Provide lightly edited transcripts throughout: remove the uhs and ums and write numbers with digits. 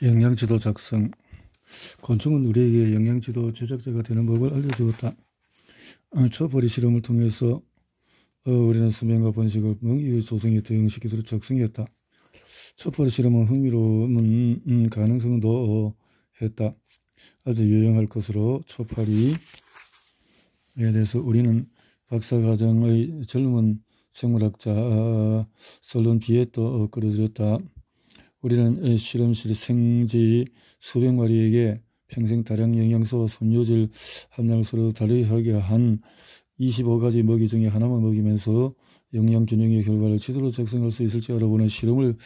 영양지도 작성. 곤충은 우리에게 영양지도 제작자가 되는 법을 알려주었다. 초벌이 실험을 통해서 우리는 수명과 번식을 먹이의 조성에 대응시키도록 작성했다. 초벌이 실험은 흥미로운 가능성도 했다. 아주 유용할 것으로 초파리에 대해서 우리는 박사과정의 젊은 생물학자 솔론 비에또 끌어들였다. 우리는 실험실 생쥐 수백 마리에게 평생 다량 영양소와 섬유질 함량을 서로 다르게 한 25가지 먹이 중에 하나만 먹이면서 영양균형의 결과를 제대로 작성할 수 있을지 알아보는 실험을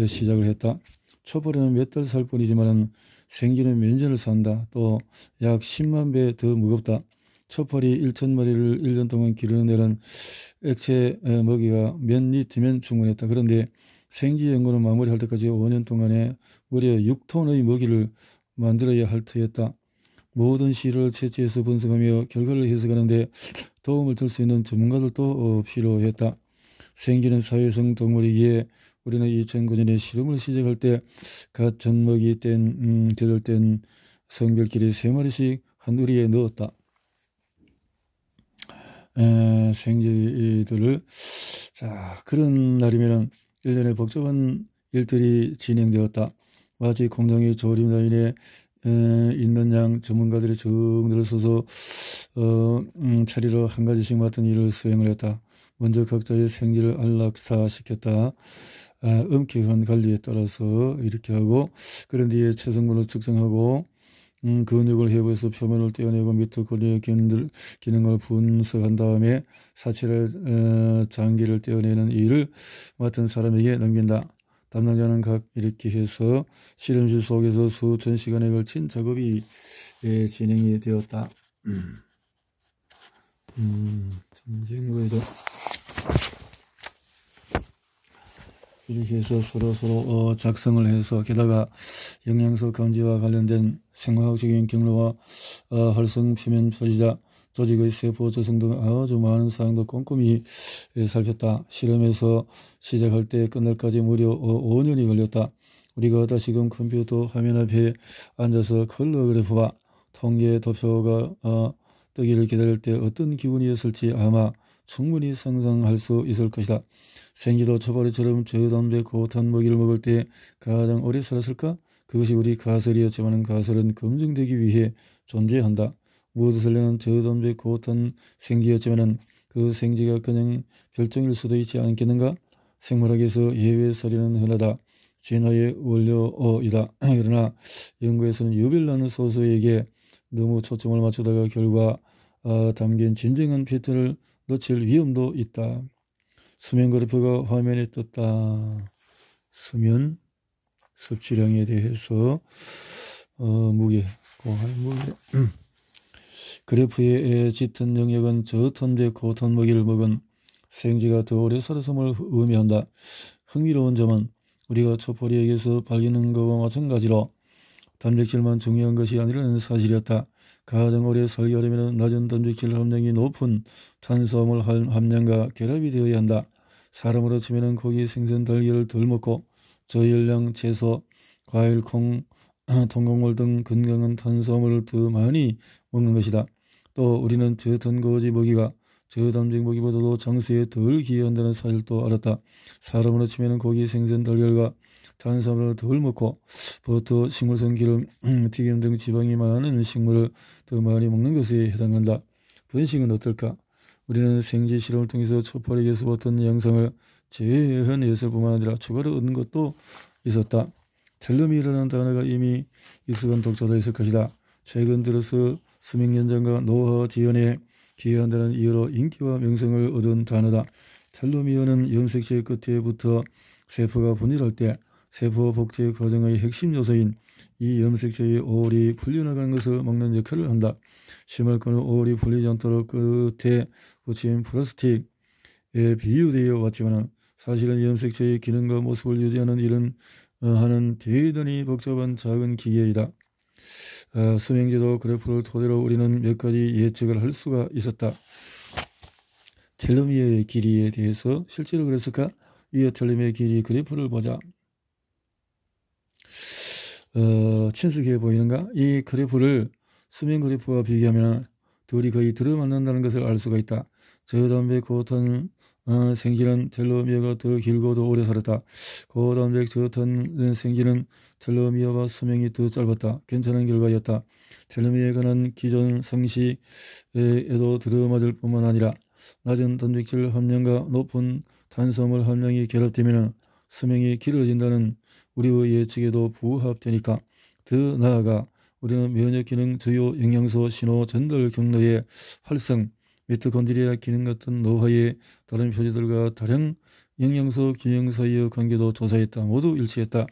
시작을 했다. 초벌에는 몇 달 살 뿐이지만 생쥐는 몇 년을 산다. 또 약 10만 배 더 무겁다. 초벌이 1,000마리를 1년 동안 기르는 액체 먹이가 몇 리터면 충분했다. 그런데 생쥐 연구를 마무리할 때까지 5년 동안에 무려 6톤의 먹이를 만들어야 할 터였다. 모든 시를 채취해서 분석하며 결과를 해석하는데 도움을 줄 수 있는 전문가들도 필요했다. 생쥐는 사회성 동물이기에 우리는 2009년에 실험을 시작할 때 갓 젖먹이 뗀 젖을 뗀 성별끼리 3마리씩 한 우리에 넣었다. 생쥐들을 그런 날이면은 1년에 복잡한 일들이 진행되었다. 마치 공장의 조립 라인에 있는 양 전문가들이 쭉 늘어서서 차례로 한 가지씩 맡은 일을 수행을 했다. 먼저 각자의 생쥐를 안락사시켰다. 엄격한 관리에 따라서 이렇게 하고, 그런 뒤에 체성분을 측정하고 근육을 해부해서 표면을 떼어내고 미토콘드리아 기능을 분석한 다음에 사체를 장기를 떼어내는 일을 맡은 사람에게 넘긴다. 담당자는 각 이렇게 해서 실험실 속에서 수천 시간에 걸친 작업이 진행이 되었다. 전쟁거에도 이렇게 해서 서로 작성을 해서, 게다가 영양소 감지와 관련된 생화학적인 경로와 활성 표면 표시자, 조직의 세포 조성 등 아주 많은 사항도 꼼꼼히 살폈다. 실험에서 시작할 때 끝날까지 무려 5년이 걸렸다. 우리가 다시금 컴퓨터 화면 앞에 앉아서 컬러 그래프와 통계 도표가 뜨기를 기다릴 때 어떤 기분이었을지 아마 충분히 상상할 수 있을 것이다. 생쥐도 초벌이처럼 저단백 고탄 먹이를 먹을 때 가장 오래 살았을까? 그것이 우리 가설이었지만 가설은 검증되기 위해 존재한다. 무엇을 내는 저단백 고탄 생쥐였지만 그 생쥐가 그냥 별종일 수도 있지 않겠는가? 생물학에서 예외 사례는 흔하다. 진화의 원료이다. 그러나 연구에서는 유별나는 소수에게 너무 초점을 맞추다가 결과 담긴 진정한 패턴을 놓칠 위험도 있다. 수면 그래프가 화면에 떴다. 수면 섭취량에 대해서 무게, 고할 무게. 그래프의 짙은 영역은 저탄백 고탄 먹이를 먹은 생쥐가 더 오래 살았음을 의미한다. 흥미로운 점은 우리가 초벌이에게서 발견한 것과 마찬가지로 단백질만 중요한 것이 아니라는 사실이었다. 가장 오래 살게 하려면 낮은 단백질 함량이 높은 탄수화물 함량과 결합이 되어야 한다. 사람으로 치면 고기, 생선, 달걀을 덜 먹고 저열량 채소, 과일, 콩, 통곡물 등 건강한 탄수화물을 더 많이 먹는 것이다. 또 우리는 저탄고지 먹이가 저단백 먹이보다도 장수에 덜 기여한다는 사실도 알았다. 사람으로 치면 고기, 생선, 달걀과 탄수화물을 덜 먹고 버터, 식물성 기름, 튀김 등 지방이 많은 식물을 더 많이 먹는 것에 해당한다. 번식은 어떨까? 우리는 생쥐 실험을 통해서 초파리에서 어떤 양상을 재현했을 뿐만 아니라 추가로 얻는 것도 있었다. 텔로미어라는 단어가 이미 익숙한 독자도 있을 것이다. 최근 들어서 수명 연장과 노화 지연에 기여한다는 이유로 인기와 명성을 얻은 단어다. 텔로미어는 염색체 끝에부터 세포가 분열할 때 세포 복제 과정의 핵심 요소인 이 염색체의 오울이 풀려나가는 것을 막는 역할을 한다. 심할거는 오울이 풀리지 않도록 끝에 붙인 플라스틱에 비유되어 왔지만 사실은 염색체의 기능과 모습을 유지하는 일은 하는 대단히 복잡한 작은 기계이다. 수명제도 그래프를 토대로 우리는 몇 가지 예측을 할 수가 있었다. 텔로미어의 길이에 대해서 실제로 그랬을까? 위에 텔로미어의 길이 그래프를 보자. 친숙해 보이는가? 이 그래프를 수면 그래프와 비교하면 둘이 거의 들어맞는다는 것을 알 수가 있다. 저단백 고탄 생기는 텔로미어가 더 길고 더 오래 살았다. 고단백 저탄 생기는 텔로미어와 수명이 더 짧았다. 괜찮은 결과였다. 텔로미어에 관한 기존 상식에도 들어맞을 뿐만 아니라 낮은 단백질 함량과 높은 탄수화물 함량이 결합되면 수명이 길어진다는 우리의 예측에도 부합되니까 더 나아가 우리는 면역기능, 주요 영양소, 신호, 전달 경로의 활성, 미토콘드리아 기능 같은 노화의 다른 표지들과 다량 영양소 균형 사이의 관계도 조사했다. 모두 일치했다.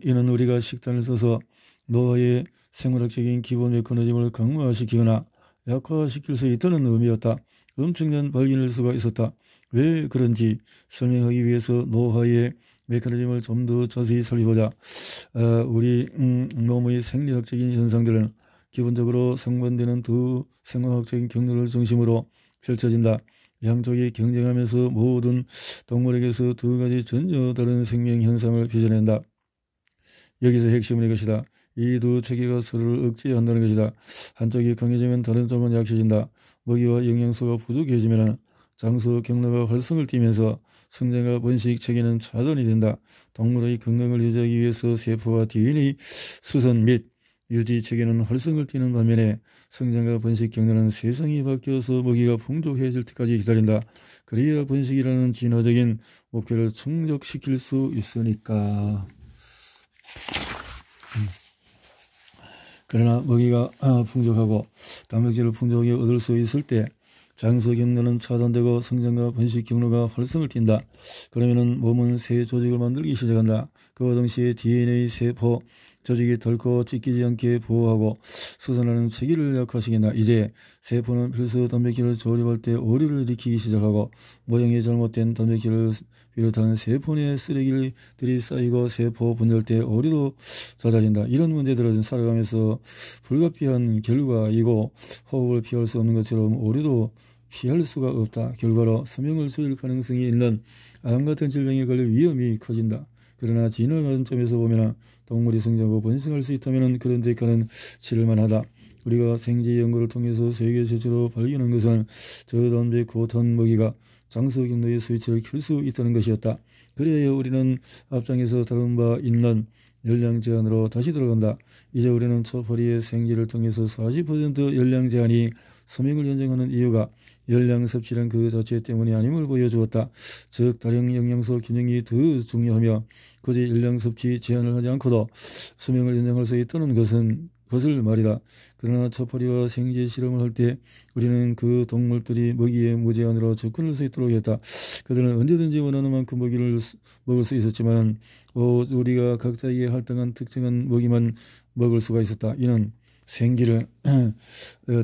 이는 우리가 식단을 써서 노화의 생물학적인 기본 메커니즘을 강화시키거나 약화시킬 수 있다는 의미였다. 엄청난 발견일 수가 있었다. 왜 그런지 설명하기 위해서 노화의 메커니즘을 좀 더 자세히 살펴보자. 우리 몸의 생리학적인 현상들은 기본적으로 상반되는 두 생화학적인 경로를 중심으로 펼쳐진다. 양쪽이 경쟁하면서 모든 동물에게서 두 가지 전혀 다른 생명 현상을 빚어낸다. 여기서 핵심은 이것이다. 이 두 체계가 서로를 억제한다는 것이다. 한쪽이 강해지면 다른 쪽은 약해진다. 먹이와 영양소가 부족해지면 장수 경로가 활성을 띠면서 성장과 번식 체계는 차단이 된다. 동물의 건강을 유지하기 위해서 세포와 DNA 수선 및 유지 체계는 활성을 띠는 반면에 성장과 번식 경로는 세상이 바뀌어서 먹이가 풍족해질 때까지 기다린다. 그래야 번식이라는 진화적인 목표를 충족시킬 수 있으니까. 그러나 먹이가 풍족하고 단백질을 풍족하게 얻을 수 있을 때 장수 경로는 차단되고 성장과 번식 경로가 활성을 띈다. 그러면은 몸은 새 조직을 만들기 시작한다. 그와 동시에 DNA 세포 조직이 덜고 찢기지 않게 보호하고 수선하는 체계를 약화시킨다. 이제 세포는 필수 단백질을 조립할 때 오류를 일으키기 시작하고 모양이 잘못된 단백질을 비롯한 세포 내 쓰레기들이 쌓이고 세포 분열 때 오류도 잦아진다. 이런 문제들은 살아가면서 불가피한 결과이고 호흡을 피할 수 없는 것처럼 오류도 피할 수가 없다. 결과로 수명을 줄일 가능성이 있는 암 같은 질병에 걸릴 위험이 커진다. 그러나 진화 관점에서 보면 동물이 성장하고 번성할 수 있다면 그런 대가는 치를만하다. 우리가 생지 연구를 통해서 세계 최초로 발견한 것은 저단백 고탄 먹이가 장수 경로의 스위치를 켤 수 있다는 것이었다. 그래야 우리는 앞장에서 다룬 바 있는 열량 제한으로 다시 들어간다. 이제 우리는 초파리의 생기를 통해서 40% 열량 제한이 수명을 연장하는 이유가 열량 섭취량 그 자체 때문이 아님을 보여주었다. 즉 다량 영양소 균형이 더 중요하며 굳이 열량 섭취 제한을 하지 않고도 수명을 연장할 수 있다는 것을 말이다. 그러나 초파리와 생제 실험을 할 때 우리는 그 동물들이 먹이에 무제한으로 접근할 수 있도록 했다. 그들은 언제든지 원하는 만큼 먹이를 먹을 수 있었지만 우리가 각자에게 할당한 특정한 먹이만 먹을 수가 있었다. 이는 생기를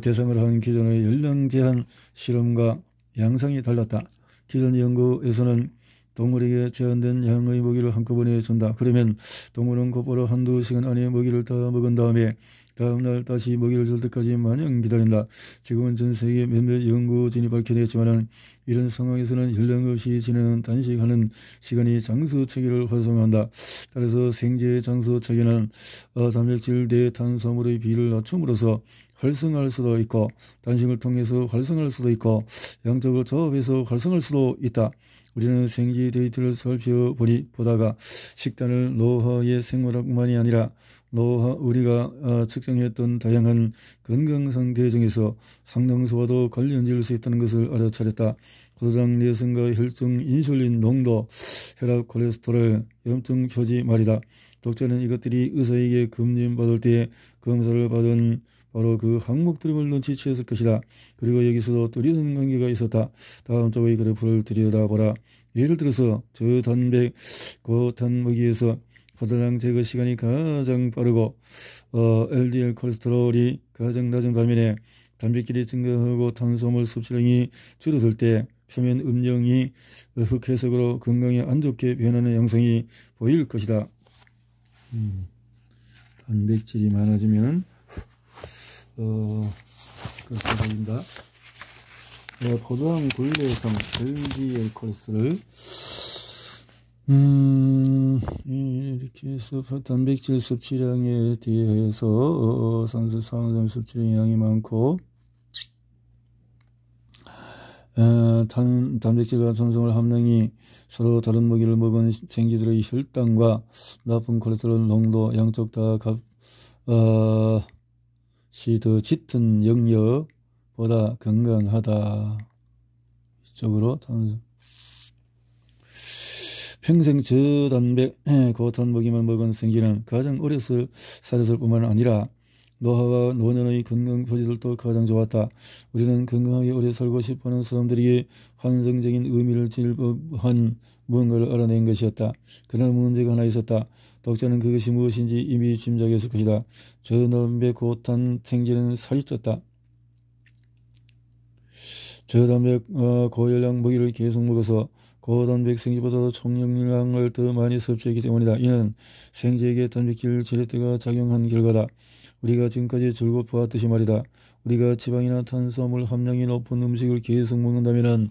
대상으로 한 기존의 열량 제한 실험과 양상이 달랐다. 기존 연구에서는 동물에게 제한된 양의 먹이를 한꺼번에 준다. 그러면 동물은 곧바로 한두 시간 안에 먹이를 다 먹은 다음에 다음날 다시 먹이를 줄 때까지 마냥 기다린다. 지금은 전 세계 몇몇 연구진이 밝혀냈지만 이런 상황에서는 열량 없이 지내는 단식하는 시간이 장수 체계를 활성화한다. 따라서 생제 장수 체계는 단백질 대 탄수화물의 비를 낮춤으로써 활성화할 수도 있고 단식을 통해서 활성화할 수도 있고 양쪽을 조합해서 활성화할 수도 있다. 우리는 생지 데이터를 살펴보다가 식단을 노화의 생물학만이 아니라 우리가 측정했던 다양한 건강 상태 중에서 상당수와도 관련 지을 수 있다는 것을 알아차렸다. 고도당 내성과 혈중 인슐린 농도, 혈압, 콜레스테롤, 염증 표지 말이다. 독자는 이것들이 의사에게 검진받을 때 검사를 받은 바로 그 항목들을 눈치채었을 것이다. 그리고 여기서도 뚜렷한 관계가 있었다. 다음 쪽의 그래프를 들여다보라. 예를 들어서 저단백 고탄 먹이에서 포도당 제거 시간이 가장 빠르고 LDL 콜레스테롤이 가장 낮은 반면에 단백질이 증가하고 탄수화물 섭취량이 줄어들 때 표면 음영이 흑해석으로 건강에 안 좋게 변하는 양상이 보일 것이다. 단백질이 많아지면 그렇게 보인다. 포도당 굴레성 LDL 콜레스테롤 이렇게 해서 단백질 섭취량에 대해서 산소 산화점 섭취량이 많고 단백질과 산소물 함량이 서로 다른 먹이를 먹은 생쥐들의 혈당과 나쁜 콜레스테롤 농도 양쪽 다 값이 더 짙은 영역보다 건강하다. 이쪽으로 평생 저단백 고탄 먹이만 먹은 생쥐는 가장 오래 살았을 뿐만 아니라 노화와 노년의 건강 표지들도 가장 좋았다. 우리는 건강하게 오래 살고 싶어하는 사람들에게 환상적인 의미를 지닐 법한 무언가를 알아낸 것이었다. 그러나 문제가 하나 있었다. 독자는 그것이 무엇인지 이미 짐작했을 것이다. 저단백 고탄 생쥐는 살이 쪘다. 저단백 고열량 먹이를 계속 먹어서 고단백 생쥐보다도 총량을 더 많이 섭취했기 때문이다. 이는 생쥐에게 단백질 제로대가 작용한 결과다. 우리가 지금까지 줄곧 보았듯이 말이다. 우리가 지방이나 탄수화물 함량이 높은 음식을 계속 먹는다면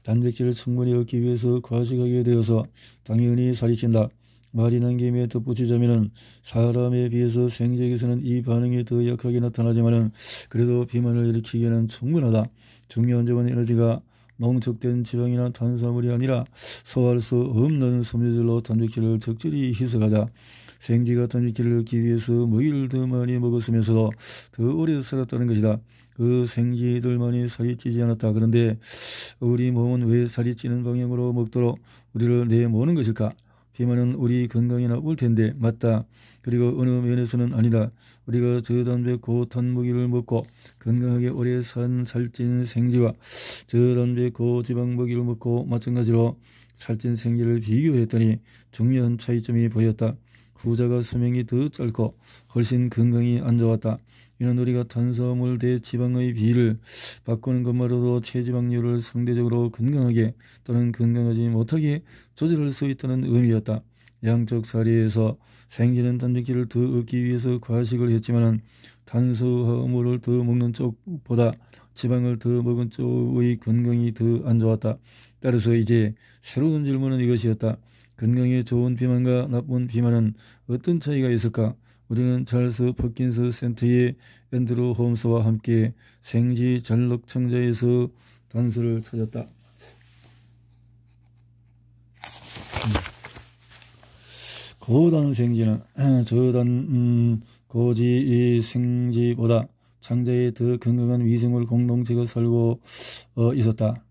단백질을 충분히 얻기 위해서 과식하게 되어서 당연히 살이 찐다. 말이 난 김에 덧붙이자면 사람에 비해서 생쥐에게서는 이 반응이 더 약하게 나타나지만 그래도 비만을 일으키기에는 충분하다. 중요한 점은 에너지가 농축된 지방이나 탄수화물이 아니라 소화할 수 없는 섬유질로 단백질을 적절히 희석하자. 생쥐가 단백질을 얻기 위해서 먹이를 더 많이 먹었으면서도 더 오래 살았다는 것이다. 그 생쥐들만이 살이 찌지 않았다. 그런데 우리 몸은 왜 살이 찌는 방향으로 먹도록 우리를 내모는 것일까? 비만은 우리 건강에 나쁠 텐데 맞다. 그리고 어느 면에서는 아니다. 우리가 저단백 고탄 먹이를 먹고 건강하게 오래 산 살찐 생쥐와 저단백 고지방 먹이를 먹고 마찬가지로 살찐 생쥐를 비교했더니 중요한 차이점이 보였다. 후자가 수명이 더 짧고 훨씬 건강이 안 좋았다. 이는 우리가 탄수화물 대 지방의 비를 바꾸는 것만으로도 체지방률을 상대적으로 건강하게 또는 건강하지 못하게 조절할 수 있다는 의미였다. 양쪽 사례에서 생쥐는 단백질을 더 얻기 위해서 과식을 했지만 탄수화물을 더 먹는 쪽보다 지방을 더 먹은 쪽의 건강이 더 안 좋았다. 따라서 이제 새로운 질문은 이것이었다. 건강에 좋은 비만과 나쁜 비만은 어떤 차이가 있을까? 우리는 찰스 퍼킨스 센터의 앤드루 홈스와 함께 생쥐 잔록 창자에서 단서를 찾았다. 고단 생쥐는 저단 고지 생쥐보다 창자에 더 건강한 위생물 공동체가 살고 있었다.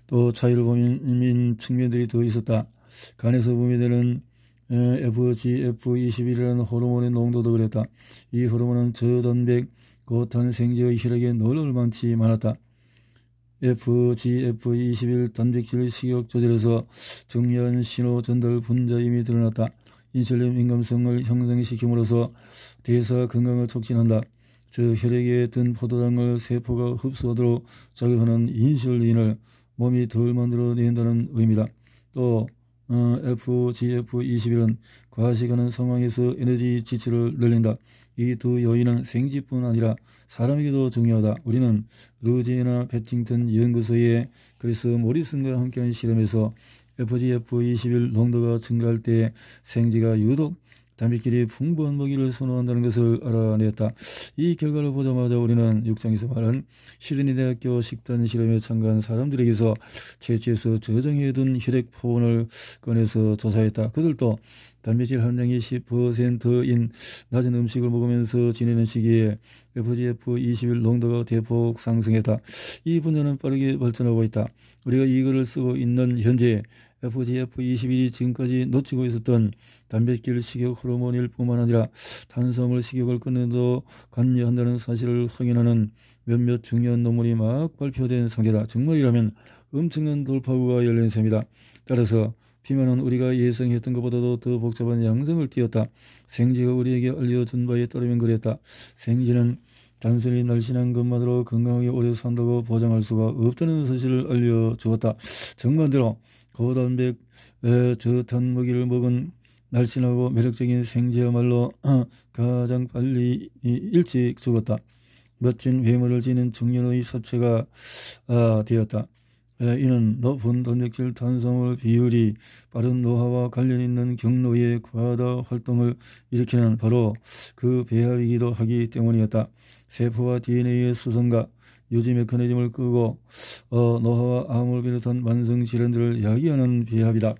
또 차이를 보면 측면들이 더 있었다. 간에서 분비되는 FGF21이라는 호르몬의 농도도 그랬다. 이 호르몬은 저단백 고탄 생쥐의 혈액에 늘 얼마치 많았다. FGF21 단백질 식욕 조절에서 중요한 신호 전달 분자임이 드러났다. 인슐린 민감성을 형성시킴으로써 대사 건강을 촉진한다. 저 혈액에 든 포도당을 세포가 흡수하도록 작용하는 인슐린을 몸이 덜 만들어낸다는 의미다. 또 FGF21은 과식하는 상황에서 에너지 지출을 늘린다. 이 두 요인은 생쥐뿐 아니라 사람에게도 중요하다. 우리는 루지애나 패팅턴 연구소의 크리스 모리슨과 함께한 실험에서 FGF21 농도가 증가할 때 생쥐가 유독 단백질이 풍부한 먹이를 선호한다는 것을 알아냈다. 이 결과를 보자마자 우리는 육장에서 말한 시드니 대학교 식단 실험에 참가한 사람들에게서 채취해서 저장해둔 혈액 포원을 꺼내서 조사했다. 그들도 단백질 함량이 10%인 낮은 음식을 먹으면서 지내는 시기에 FGF21 농도가 대폭 상승했다. 이 분야는 빠르게 발전하고 있다. 우리가 이거를 쓰고 있는 현재 FGF21이 지금까지 놓치고 있었던 단백질 식욕 호르몬일 뿐만 아니라 탄수화물 식욕을 끊는데도 관여한다는 사실을 확인하는 몇몇 중요한 논문이 막 발표된 상태다. 정말이라면 엄청난 돌파구가 열린 셈이다. 따라서 비만은 우리가 예상했던 것보다도 더 복잡한 양상을 띠었다. 생쥐가 우리에게 알려준 바에 따르면 그랬다. 생쥐는 단순히 날씬한 것만으로 건강하게 오래 산다고 보장할 수가 없다는 사실을 알려주었다. 정반대로 고단백 저탄 먹이를 먹은 날씬하고 매력적인 생쥐야말로 가장 빨리 일찍 죽었다. 멋진 외모를 지닌 청년의 사체가 되었다. 이는 높은 단백질 탄수화물 비율이 빠른 노화와 관련 있는 경로의 과다 활동을 일으키는 바로 그 배합이기도 하기 때문이었다. 세포와 DNA의 수선과 유지 메커니즘을 끄고 노화와 암을 비롯한 만성 질환들을 야기하는 배합이다.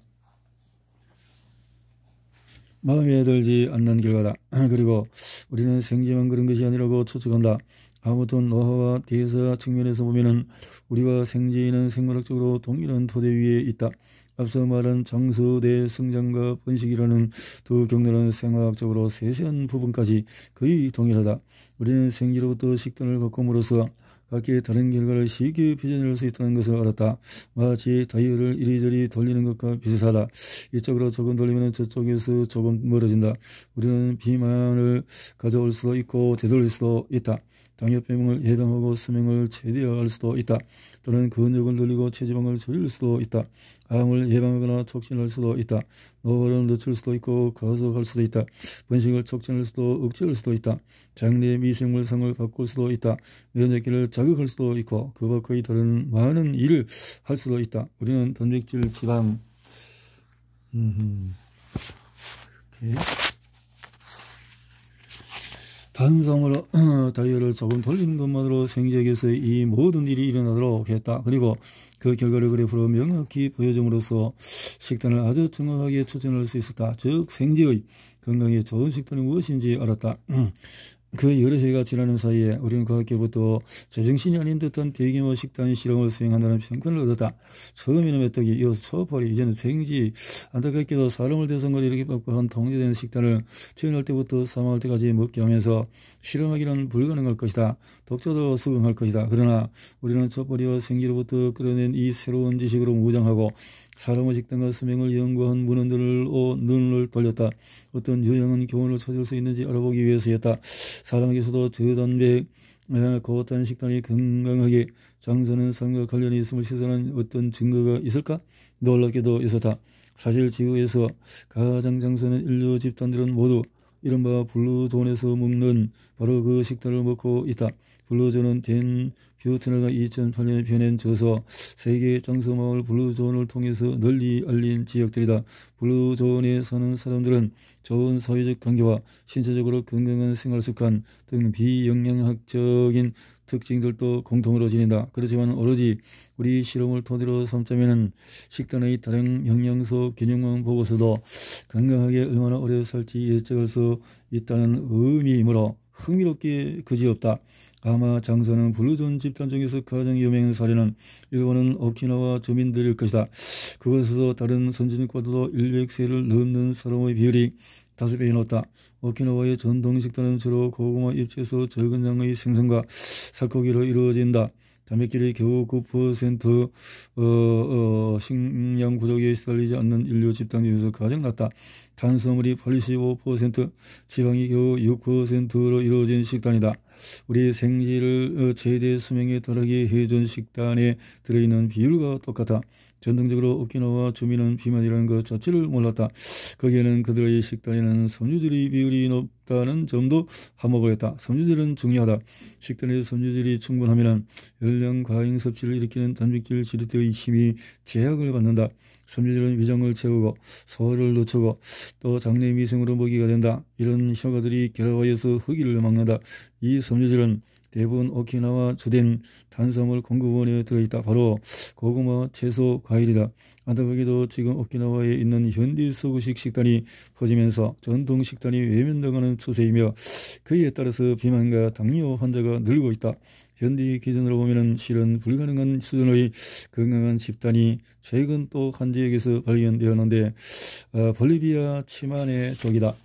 마음에 들지 않는 결과다. 그리고 우리는 생지만 그런 것이 아니라고 추측한다. 아무튼 노화와 대사 측면에서 보면은 우리와 생지는 생물학적으로 동일한 토대 위에 있다. 앞서 말한 장소 내 성장과 번식이라는 두 경로는 생화학적으로 세세한 부분까지 거의 동일하다. 우리는 생지로부터 식단을 바꿈으로써 각기 다른 결과를 쉽게 빚어낼 수 있다는 것을 알았다. 마치 다이얼을 이리저리 돌리는 것과 비슷하다. 이쪽으로 조금 돌리면 저쪽에서 조금 멀어진다. 우리는 비만을 가져올 수도 있고 되돌릴 수도 있다. 당뇨병을 예방하고 수명을 최대화할 수도 있다. 또는 근육을 늘리고 체지방을 줄일 수도 있다. 암을 예방하거나 촉진할 수도 있다. 노화를 늦출 수도 있고 가속할 수도 있다. 번식을 촉진할 수도 억제할 수도 있다. 장내 미생물상을 바꿀 수도 있다. 면역기를 자극할 수도 있고 그와 거의 다른 많은 일을 할 수도 있다. 우리는 단백질, 지방 이렇게 단성으로 다이얼을 조금 돌리는 것만으로 생지에게서 이 모든 일이 일어나도록 했다. 그리고 그 결과를 그래프로 명확히 보여줌으로써 식단을 아주 정확하게 추진할 수 있었다. 즉 생지의 건강에 좋은 식단이 무엇인지 알았다. 그 여러 해가 지나는 사이에 우리는 과학계부터 제정신이 아닌 듯한 대규모 식단 실험을 수행한다는 평가를 얻었다. 처음에는 메뚜기, 이어서 초파리, 이제는 생쥐. 안타깝게도 사람을 대상으로 이렇게 빡빡한 통제된 식단을 태어날 때부터 사망할 때까지 먹게 하면서 실험하기는 불가능할 것이다. 독자도 수긍할 것이다. 그러나 우리는 초파리와 생쥐로부터 끌어낸 이 새로운 지식으로 무장하고 사람의 식단과 수명을 연구한 문헌들로 눈을 돌렸다. 어떤 유용한 교훈을 찾을 수 있는지 알아보기 위해서였다. 사람에게서도 저단백, 고단 식단이 건강하게 장수하는 삶과 관련이 있음을 시사하는 어떤 증거가 있을까? 놀랍게도 있었다. 사실 지구에서 가장 장수하는 인류 집단들은 모두 이른바 블루존에서 먹는 바로 그 식단을 먹고 있다. 블루존은 댄 뷰트너가 2008년에 펴낸 저서 세계 장수마을 블루존을 통해서 널리 알린 지역들이다. 블루존에 사는 사람들은 좋은 사회적 관계와 신체적으로 건강한 생활습관 등 비영양학적인 특징들도 공통으로 지닌다. 그렇지만 오로지 우리 실험을 토대로 삼자면은 식단의 다량 영양소 균형만 보고서도 건강하게 얼마나 오래 살지 예측할 수 있다는 의미이므로 흥미롭게 그지없다. 아마 장수하는 블루존 집단 중에서 가장 유명한 사례는 일본은 오키나와 주민들일 것이다. 그것에서 다른 선진국과도 100세를 넘는 사람의 비율이 5배에 높다. 오키나와의 전통 식단은 주로 고구마 잎채소 적은 양의 생선과 살코기로 이루어진다. 단백질이 겨우 9% 식량 부족에 시달리지 않는 인류 집단 중에서 가장 낮다. 탄수화물이 85%, 지방이 겨우 6%로 이루어진 식단이다. 우리 생지를 최대 수명에 달하게 해준 식단에 들어있는 비율과 똑같아. 전통적으로 오키나와 주민은 비만이라는 것 자체를 몰랐다. 거기에는 그들의 식단에는 섬유질의 비율이 높다는 점도 한몫을 했다. 섬유질은 중요하다. 식단에 섬유질이 충분하면 열량 과잉 섭취를 일으키는 단백질 지릿대의 힘이 제약을 받는다. 섬유질은 위장을 채우고 소화를 늦추고 또 장내 미생으로 먹이가 된다. 이런 효과들이 결합하여서 흡기를 막는다. 이 섬유질은 대부분 오키나와 주된 탄수화물 공급원에 들어있다. 바로 고구마, 채소, 과일이다. 안타깝게도 지금 오키나와에 있는 현대 서구식 식단이 퍼지면서 전통 식단이 외면당하는 추세이며 그에 따라서 비만과 당뇨 환자가 늘고 있다. 현대 기준으로 보면 실은 불가능한 수준의 건강한 집단이 최근 또 한 지역에서 발견되었는데 볼리비아 치마네 족이다.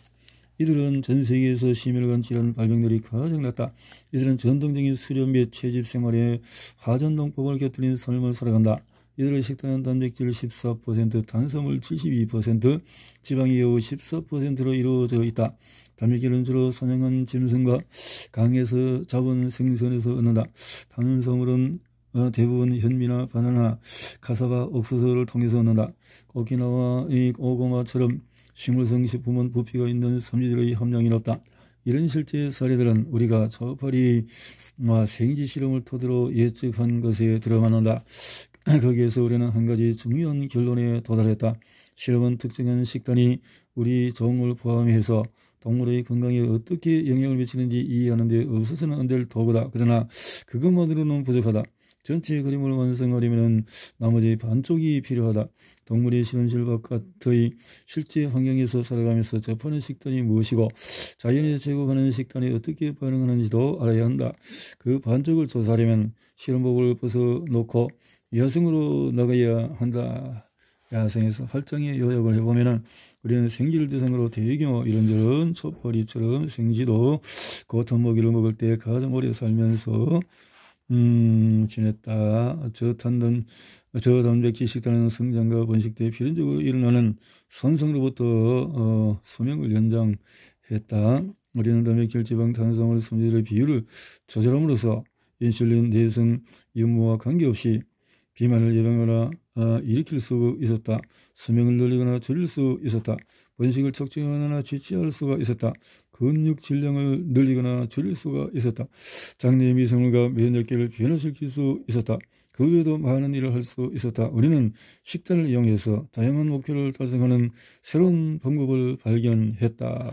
이들은 전 세계에서 심혈관 질환 발병률이 가장 낮다. 이들은 전통적인 수련 및 채집 생활에 화전동법을 곁들인 삶을 살아간다. 이들의 식단은 단백질 14%, 탄수화물 72%, 지방이 겨우 14%로 이루어져 있다. 단백질은 주로 사냥한 짐승과 강에서 잡은 생선에서 얻는다. 탄수화물은 대부분 현미나 바나나, 카사바, 옥수수를 통해서 얻는다. 오키나와의 고구마처럼 식물성 식품은 부피가 있는 섬유질의 함량이 높다. 이런 실제 사례들은 우리가 초파리와 생지 실험을 토대로 예측한 것에 들어맞는다. 거기에서 우리는 한 가지 중요한 결론에 도달했다. 실험은 특정한 식단이 우리 종을 포함해서 동물의 건강에 어떻게 영향을 미치는지 이해하는 데 없어서는 안 될 도구다. 그러나 그것만으로는 부족하다. 전체 그림을 완성하려면 나머지 반쪽이 필요하다. 동물이 실험실 바깥의 실제 환경에서 살아가면서 접하는 식단이 무엇이고 자연에 제공하는 식단이 어떻게 반응하는지도 알아야 한다. 그 반쪽을 조사하려면 실험복을 벗어놓고 야생으로 나가야 한다. 야생에서 활장에 요약을 해보면은 우리는 생쥐를 대상으로 대규모 이런저런 초파리처럼 생쥐도 고통 먹이를 먹을 때 가장 오래 살면서 지냈다. 저단백질 식단은 성장과 번식 때 필연적으로 일어나는 선성으로부터 수명을 연장했다. 우리는 단백질, 지방, 탄수화물, 섬유질의 비율을 조절함으로써 인슐린, 내성, 유무와 관계없이 비만을 예방하거나 일으킬 수 있었다. 수명을 늘리거나 줄일 수 있었다. 번식을 촉진하거나 지지할 수가 있었다. 근육 질량을 늘리거나 줄일 수가 있었다. 장내 미생물과 면역계를 변화시킬 수 있었다. 그 외에도 많은 일을 할 수 있었다. 우리는 식단을 이용해서 다양한 목표를 달성하는 새로운 방법을 발견했다.